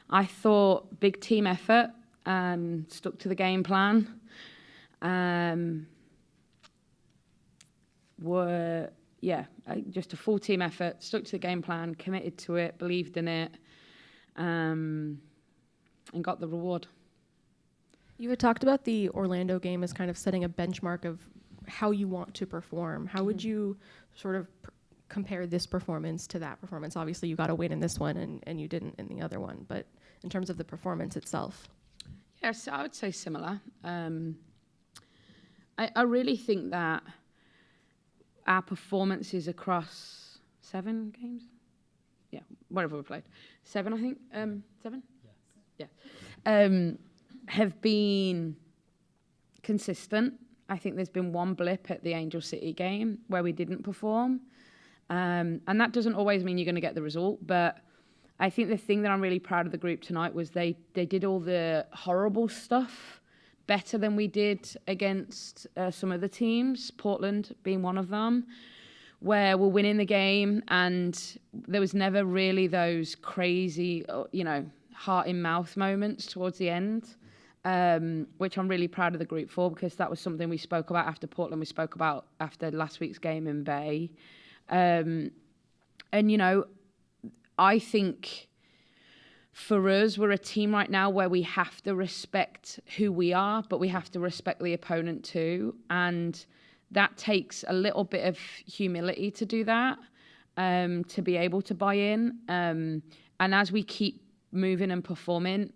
I thought big team effort, stuck to the game plan. Just a full team effort, stuck to the game plan, committed to it, believed in it, and got the reward. You had talked about the Orlando game as kind of setting a benchmark of how you want to perform. How would you sort of compare this performance to that performance? Obviously, you got a win in this one and you didn't in the other one, but in terms of the performance itself. Yes, I would say similar. I really think that our performances across 7 games, whatever we played, 7 I think, 7? Yeah. Have been consistent. I think there's been one blip at the Angel City game where we didn't perform. And that doesn't always mean you're going to get the result, but I think the thing that I'm really proud of the group tonight was they did all the horrible stuff better than we did against some of the teams, Portland being one of them, where we're winning the game and there was never really those crazy, heart in mouth moments towards the end, which I'm really proud of the group for, because that was something we spoke about after Portland, we spoke about after last week's game in Bay. I think for us, we're a team right now where we have to respect who we are, but we have to respect the opponent too. And that takes a little bit of humility to do that, to be able to buy in. And as we keep moving and performing,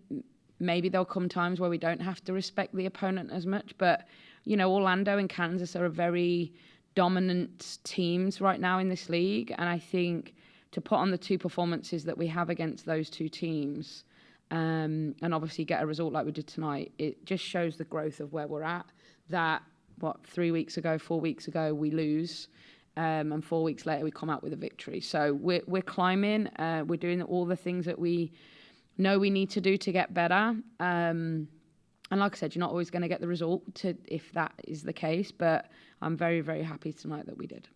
maybe there'll come times where we don't have to respect the opponent as much. But, Orlando and Kansas are a very dominant teams right now in this league. And I think to put on the 2 performances that we have against those 2 teams, and obviously get a result like we did tonight, it just shows the growth of where we're at. That, 4 weeks ago, we lose, and 4 weeks later we come out with a victory. So we're climbing, we're doing all the things that we know we need to do to get better. And like I said, you're not always going to get the result if that is the case, but I'm very, very happy tonight that we did.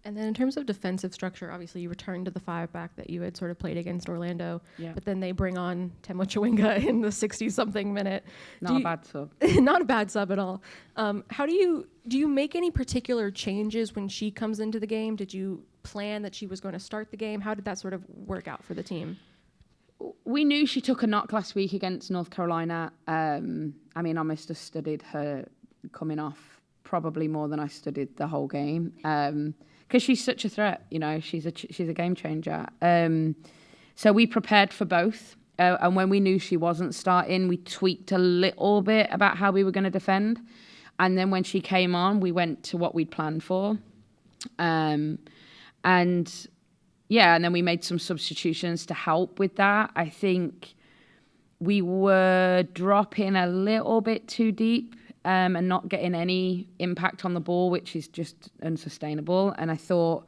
And then in terms of defensive structure, obviously you returned to the 5-back that you had sort of played against Orlando, but then they bring on Temo Chawinga in the 60-something minute. Not a bad sub. Not a bad sub at all. How do you make any particular changes when she comes into the game? Did you plan that she was going to start the game? How did that sort of work out for the team? We knew she took a knock last week against North Carolina. I must have studied her coming off probably more than I studied the whole game. Because she's such a threat, she's a game changer. So we prepared for both. And when we knew she wasn't starting, we tweaked a little bit about how we were going to defend. And then when she came on, we went to what we'd planned for. And then we made some substitutions to help with that. I think we were dropping a little bit too deep. And not getting any impact on the ball, which is just unsustainable. And I thought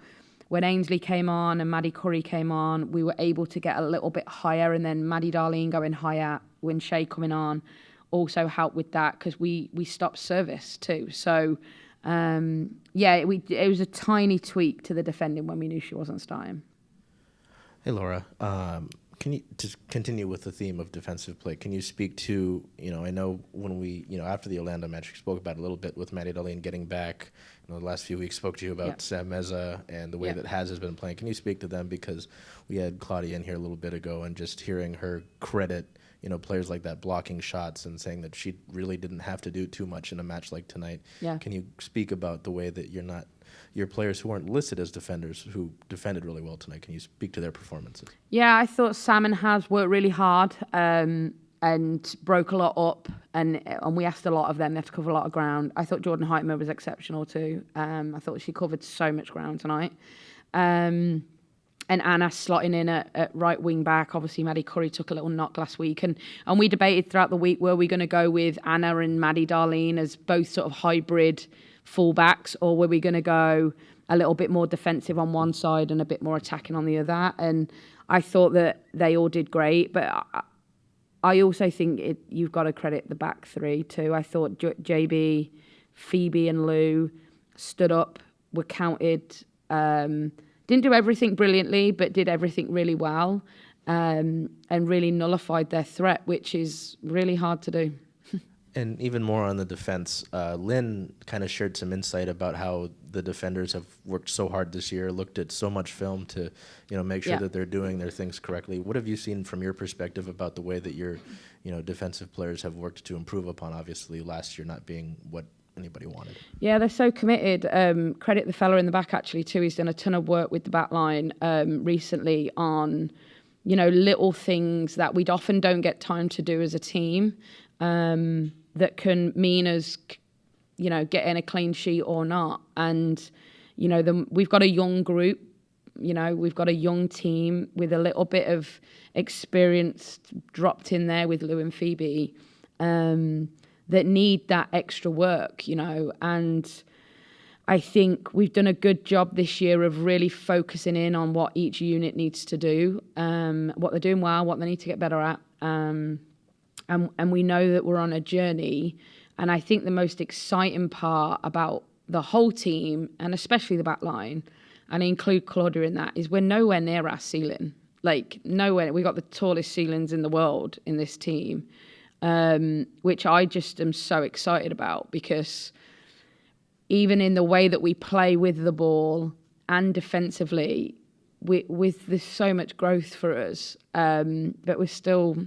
when Ainsley came on and Maddie Curry came on, we were able to get a little bit higher, and then Maddie Darlene going higher when Shay coming on also helped with that, because we stopped service too. So, it was a tiny tweak to the defending when we knew she wasn't starting. Hey, Laura. Can you just continue with the theme of defensive play? Can you speak to, I know when we, after the Orlando match, we spoke about it a little bit with Maddie Darlene getting back. The last few weeks spoke to you about Sam Meza and the way that Haz has been playing. Can you speak to them? Because we had Claudia in here a little bit ago, and just hearing her credit, players like that blocking shots and saying that she really didn't have to do too much in a match like tonight. Yeah. Can you speak about the way that your players who weren't listed as defenders who defended really well tonight? Can you speak to their performances? Yeah, I thought Sam and Haz worked really hard and broke a lot up, and we asked a lot of them. They had to cover a lot of ground. I thought Jordan Heitmer was exceptional too. I thought she covered so much ground tonight. And Anna slotting in at right wing back. Obviously, Maddie Curry took a little knock last week. And we debated throughout the week, were we going to go with Anna and Maddie Darlene as both sort of hybrid fullbacks, or were we going to go a little bit more defensive on one side and a bit more attacking on the other? And I thought that they all did great, but I also think you've got to credit the back three too. I thought JB, Phoebe and Lou stood up, were counted, didn't do everything brilliantly, but did everything really well. and really nullified their threat, which is really hard to do. And even more on the defense, Lynn kind of shared some insight about how the defenders have worked so hard this year, looked at so much film to, make sure that they're doing their things correctly. What have you seen from your perspective about the way that your, defensive players have worked to improve upon, obviously, last year not being what anybody wanted? Yeah, they're so committed. Credit the fella in the back, actually, too. He's done a ton of work with the back line recently on, little things that we'd often don't get time to do as a team. That can mean us, getting a clean sheet or not. And, we've got a young group, we've got a young team with a little bit of experience dropped in there with Lou and Phoebe that need that extra work, and I think we've done a good job this year of really focusing in on what each unit needs to do, what they're doing well, what they need to get better at. And we know that we're on a journey. And I think the most exciting part about the whole team, and especially the back line, and I include Claudia in that, is we're nowhere near our ceiling. Like, nowhere. We've got the tallest ceilings in the world in this team, which I just am so excited about, because even in the way that we play with the ball and defensively, there's so much growth for us, but we're still...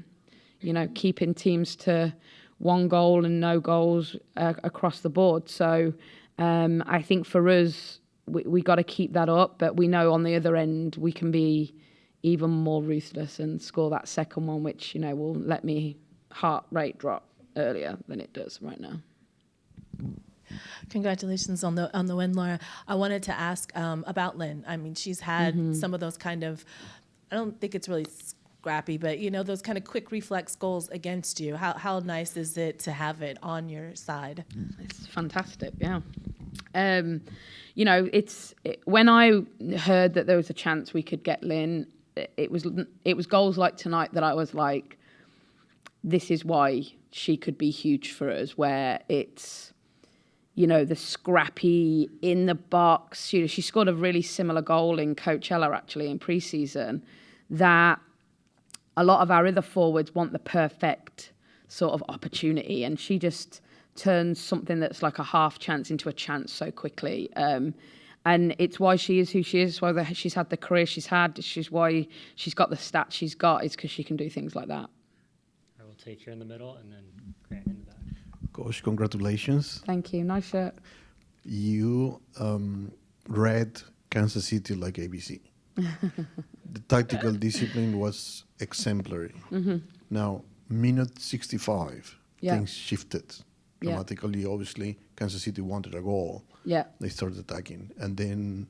keeping teams to one goal and no goals across the board. So I think for us, we got to keep that up. But we know on the other end, we can be even more ruthless and score that second one, which, will let me heart rate drop earlier than it does right now. Congratulations on the win, Laura. I wanted to ask about Lynn. I mean, she's had some of those kind of, I don't think it's really scrappy, but those kind of quick reflex goals against you. How nice is it to have it on your side? It's fantastic, yeah. When I heard that there was a chance we could get Lynn, it was goals like tonight that I was like, this is why she could be huge for us, where it's, the scrappy in the box. She scored a really similar goal in Coachella, actually, in pre-season, that a lot of our other forwards want the perfect sort of opportunity, and she just turns something that's like a half chance into a chance so quickly. And it's why she is who she is, why she's had the career she's had. She's why she's got the stats she's got, is because she can do things like that. I will take her in the middle and then Grant in the back. Coach, congratulations. Thank you. Nice shirt. You read Kansas City like ABC. The tactical discipline was exemplary. Now, minute 65, things shifted dramatically. Obviously, Kansas City wanted a goal. Yeah. They started attacking. And then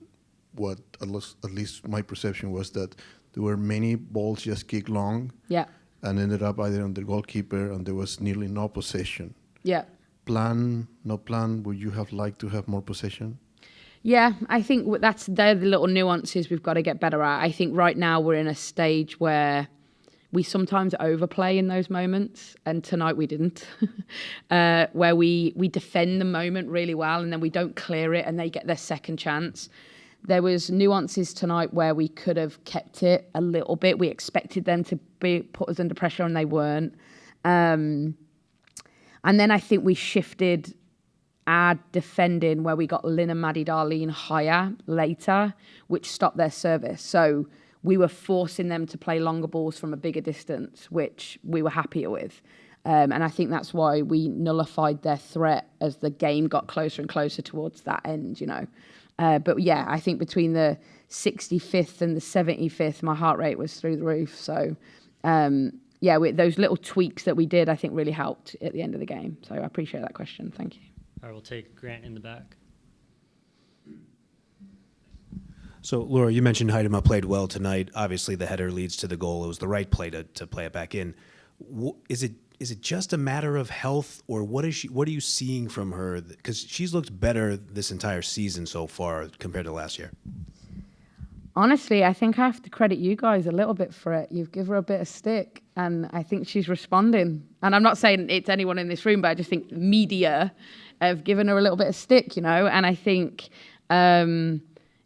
what at least my perception was that there were many balls just kicked long and ended up either on the goalkeeper, and there was nearly no possession. Yeah. Plan, no plan, would you have liked to have more possession? Yeah, I think they're the little nuances we've got to get better at. I think right now we're in a stage where we sometimes overplay in those moments, and tonight we didn't, where we defend the moment really well and then we don't clear it and they get their second chance. There was nuances tonight where we could have kept it a little bit. We expected them to put us under pressure and they weren't. And then I think we shifted our defending where we got Lynn and Maddie Darlene higher later, which stopped their service. So we were forcing them to play longer balls from a bigger distance, which we were happier with. And I think that's why we nullified their threat as the game got closer and closer towards that end, But yeah, I think between the 65th and the 75th, my heart rate was through the roof. So those little tweaks that we did, I think really helped at the end of the game. So I appreciate that question. Thank you. All right, we'll take Grant in the back. So, Laura, you mentioned Heidema played well tonight. Obviously, the header leads to the goal. It was the right play to play it back in. Is it just a matter of health, or what are you seeing from her? Because she's looked better this entire season so far compared to last year. Honestly, I think I have to credit you guys a little bit for it. You've given her a bit of stick, and I think she's responding. And I'm not saying it's anyone in this room, but I just think media have given her a little bit of stick, And I think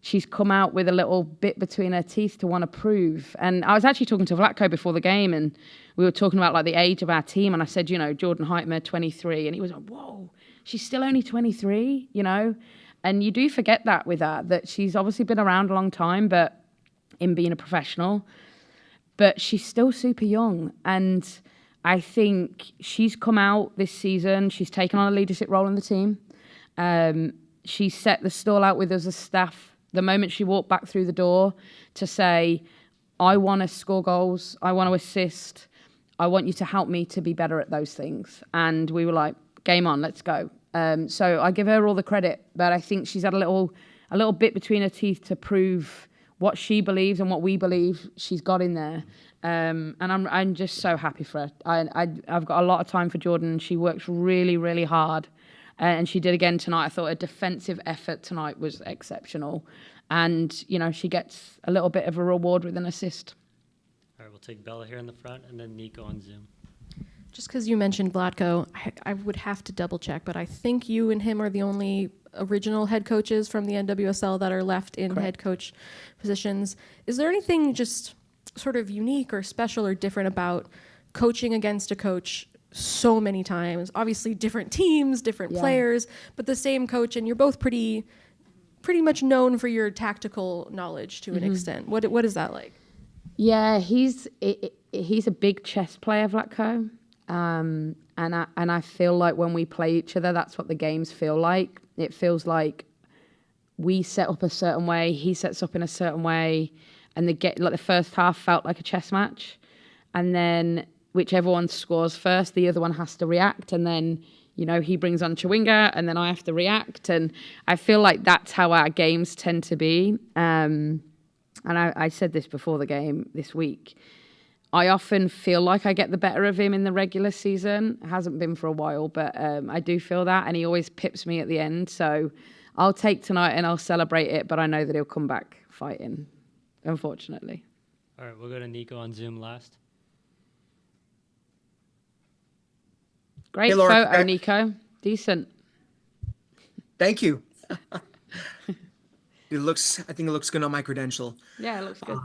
she's come out with a little bit between her teeth to want to prove. And I was actually talking to Vlatko before the game, and we were talking about like the age of our team. And I said, Jordan Heitmer, 23. And he was like, whoa, she's still only 23, And you do forget that with her, that she's obviously been around a long time, but in being a professional, but she's still super young. And I think she's come out this season. She's taken on a leadership role in the team. She set the stall out with us as staff the moment she walked back through the door to say, I want to score goals. I want to assist. I want you to help me to be better at those things. And we were like, game on, let's go. So I give her all the credit, but I think she's had a little bit between her teeth to prove what she believes and what we believe she's got in there. And I'm just so happy for her. I've got a lot of time for Jordan. She works really, really hard. And she did again tonight. I thought her defensive effort tonight was exceptional. And, she gets a little bit of a reward with an assist. All right, we'll take Bella here in the front and then Nico on Zoom. Just because you mentioned Vlatko, I would have to double check, but I think you and him are the only original head coaches from the NWSL that are left in Correct. head coach positions. Is there anything just sort of unique or special or different about coaching against a coach so many times? Obviously different teams, different players, but the same coach, and you're both pretty much known for your tactical knowledge to an extent. What is that like? Yeah, he's a big chess player, Vlatko. And I feel like when we play each other, that's what the games feel like. It feels like we set up a certain way, he sets up in a certain way, and the first half felt like a chess match. And then whichever one scores first, the other one has to react, and then he brings on Chawinga, and then I have to react. And I feel like that's how our games tend to be. And I said this before the game this week. I often feel like I get the better of him in the regular season. It hasn't been for a while, but I do feel that, and he always pips me at the end. So I'll take tonight and I'll celebrate it, but I know that he'll come back fighting, unfortunately. All right, we'll go to Nico on Zoom last. Great Hey, Laura, photo, Nico. Decent. Thank you. I think it looks good on my credential. Yeah, it looks good.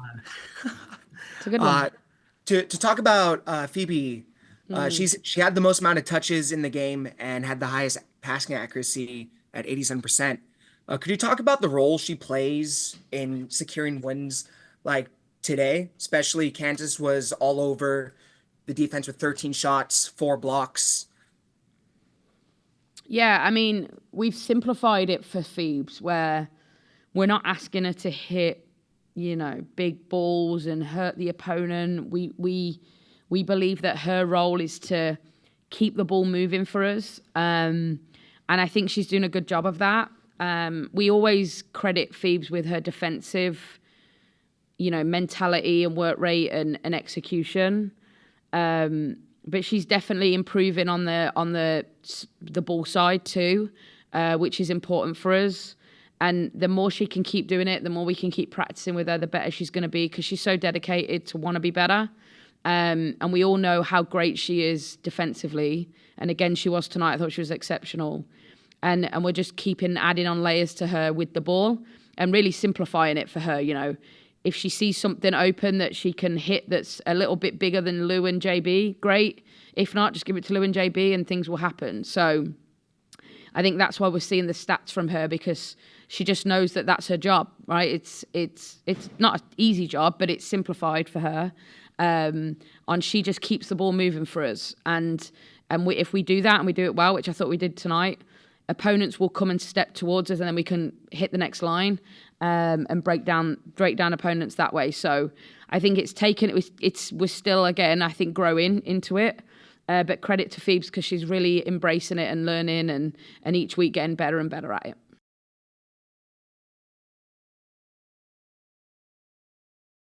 It's a good one. To talk about Phoebe, she had the most amount of touches in the game and had the highest passing accuracy at 87%. Could you talk about the role she plays in securing wins like today? Especially Kansas was all over the defense with 13 shots, 4 blocks. Yeah, I mean, we've simplified it for Phoebes where we're not asking her to hit, big balls and hurt the opponent. We believe that her role is to keep the ball moving for us. And I think she's doing a good job of that. We always credit Phoebes with her defensive, mentality and work rate and execution. But she's definitely improving on the ball side too, which is important for us. And the more she can keep doing it, the more we can keep practicing with her, the better she's going to be, because she's so dedicated to want to be better. And we all know how great she is defensively. And again, she was tonight. I thought she was exceptional. And we're just adding on layers to her with the ball and really simplifying it for her. If she sees something open that she can hit that's a little bit bigger than Lou and JB, great. If not, just give it to Lou and JB and things will happen. So I think that's why we're seeing the stats from her, because she just knows that that's her job, right? It's not an easy job, but it's simplified for her. And she just keeps the ball moving for us. And if we do that and we do it well, which I thought we did tonight, opponents will come and step towards us, and then we can hit the next line and break down opponents that way. So I think we're still, again, I think, growing into it. But credit to Phoebes, because she's really embracing it and learning and each week getting better and better at it.